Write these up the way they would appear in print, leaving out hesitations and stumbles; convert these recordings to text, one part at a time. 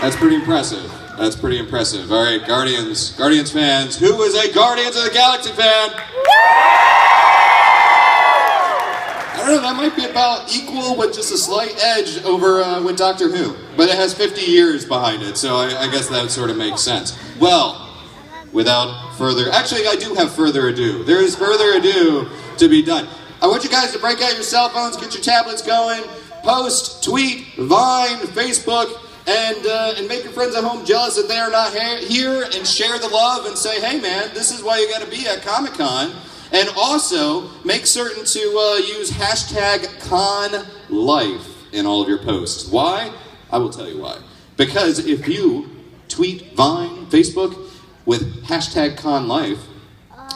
That's pretty impressive. That's pretty impressive. All right, Guardians fans. Who is a Guardians of the Galaxy fan? I don't know, that might be about equal with just a slight edge over with Doctor Who. But it has 50 years behind it, so I guess that sort of makes sense. Well, without further... Actually, I do have further ado. There is further ado to be done. I want you guys to break out your cell phones, get your tablets going, post, tweet, Vine, Facebook, and make your friends at home jealous that they are not here, and share the love and say, hey man, this is why you gotta be at Comic-Con. And also, make certain to use hashtag #ConLife in all of your posts. Why? I will tell you why. Because if you tweet, Vine, Facebook with hashtag #ConLife,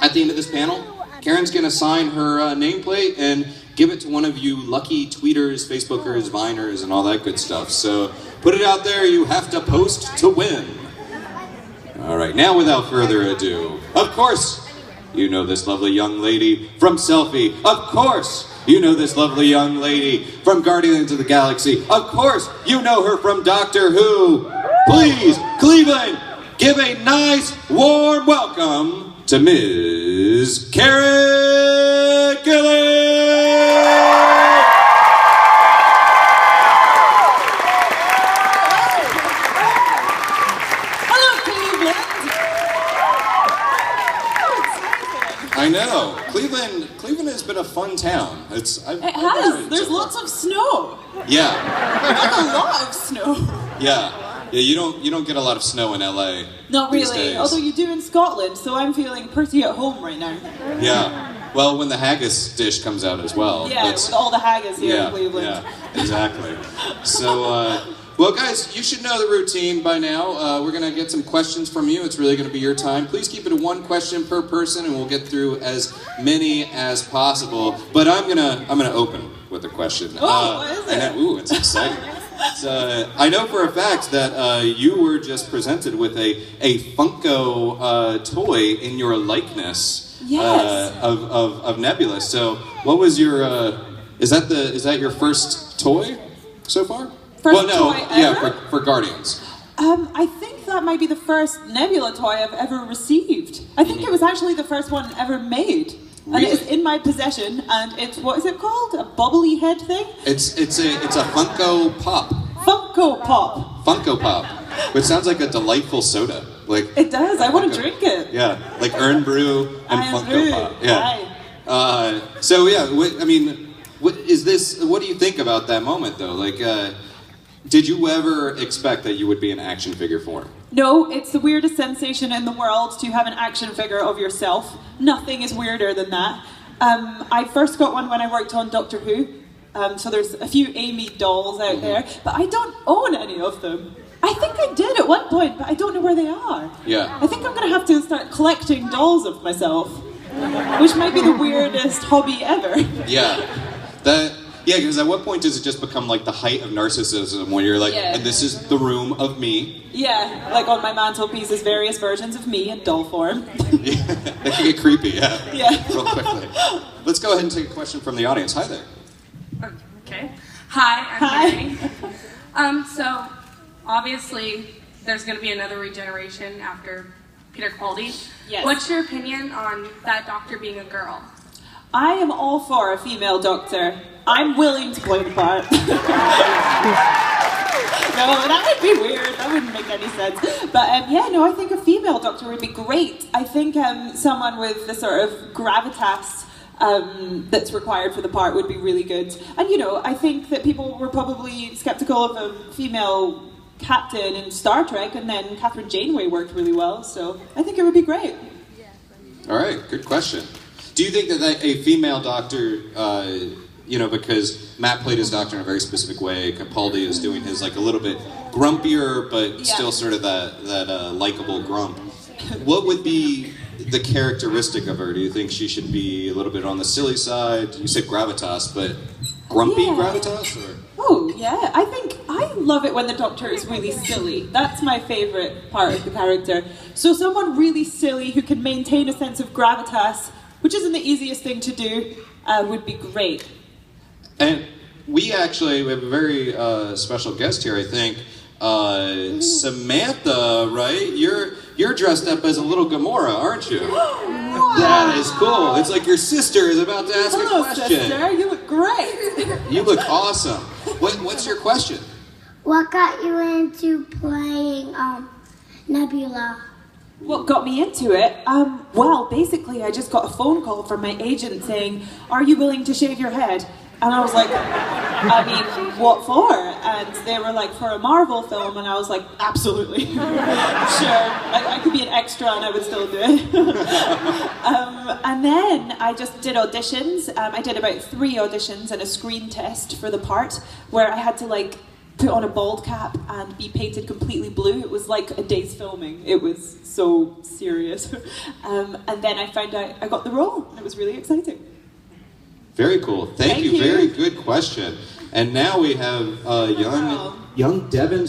at the end of this panel, Karen's gonna sign her nameplate and give it to one of you lucky tweeters, Facebookers, Viners, and all that good stuff. So put it out there, you have to post to win. All right, now without further ado, of course, you know this lovely young lady from Selfie. Of course, you know this lovely young lady from Guardians of the Galaxy. Of course, you know her from Doctor Who. Please, Cleveland, give a nice, warm welcome to Ms. Karen Gillian! I know. Cleveland has been a fun town. It has. There's lots of snow. Yeah. Like a lot of snow. Yeah. Yeah, you don't get a lot of snow in LA. Not really. Although you do in Scotland, so I'm feeling pretty at home right now. Yeah. Well, when the haggis dish comes out as well. Yeah, with all the haggis here in Cleveland. Yeah, exactly. So, well, guys, you should know the routine by now. We're going to get some questions from you. It's really going to be your time. Please keep it to one question per person, and we'll get through as many as possible. But I'm gonna open with a question. Oh, what is it? Ooh, it's exciting. I know for a fact that you were just presented with a Funko toy in your likeness of Nebula. So, what was your? Is that your first toy so far? First toy ever? Yeah, for Guardians. I think that might be the first Nebula toy I've ever received. I think it was actually the first one ever made. Really? And it's in my possession, and it's, what is it called? A bubbly head thing? It's a Funko Pop. Funko Pop. Funko Pop. Which sounds like a delightful soda. Like it does. I want to drink it. Yeah, like Earn Brew and Funko Pop. Yeah. So yeah, I mean, what do you think about that moment though? Like, did you ever expect that you would be in action figure form? No, it's the weirdest sensation in the world to have an action figure of yourself. Nothing is weirder than that. I first got one when I worked on Doctor Who. So there's a few Amy dolls out there, but I don't own any of them. I think I did at one point, but I don't know where they are. Yeah. I think I'm going to have to start collecting dolls of myself, which might be the weirdest hobby ever. Yeah. Yeah, because at what point does it just become like the height of narcissism when you're like, and this is the room of me? Yeah, like on my mantelpiece is various versions of me in doll form. Yeah, that can get creepy, yeah. Real quickly. Let's go ahead and take a question from the audience. Hi there. Okay. Hi, I'm Mary. So, obviously, there's going to be another regeneration after Peter Capaldi. Yes. What's your opinion on that doctor being a girl? I am all for a female doctor. I'm willing to play the part. No, that would be weird. That wouldn't make any sense. But I think a female doctor would be great. I think someone with the sort of gravitas that's required for the part would be really good. And I think that people were probably skeptical of a female captain in Star Trek, and then Catherine Janeway worked really well. So I think it would be great. All right, good question. Do you think that a female doctor, because Matt played his doctor in a very specific way, Capaldi is doing his like a little bit grumpier, but still sort of that likable grump. What would be the characteristic of her? Do you think she should be a little bit on the silly side? You said gravitas, but grumpy gravitas? Or? Oh, yeah. I love it when the Doctor is really silly. That's my favourite part of the character. So someone really silly who can maintain a sense of gravitas, which isn't the easiest thing to do, would be great. And we have a very special guest here, I think. Samantha, right? You're dressed up as a little Gamora, aren't you? That is cool. It's like your sister is about to ask a question. Sister, you look great. You look awesome. What's your question? What got you into playing Nebula? What got me into it? Well, basically, I just got a phone call from my agent saying, "Are you willing to shave your head?" And I was like, I mean, what for? And they were like, for a Marvel film, and I was like, absolutely. Sure, I could be an extra and I would still do it. And then I just did auditions. I did about 3 auditions and a screen test for the part, where I had to like put on a bald cap and be painted completely blue. It was like a day's filming. It was so serious. And then I found out I got the role, and it was really exciting. Very cool. Thank you. Very good question. And now we have young Devin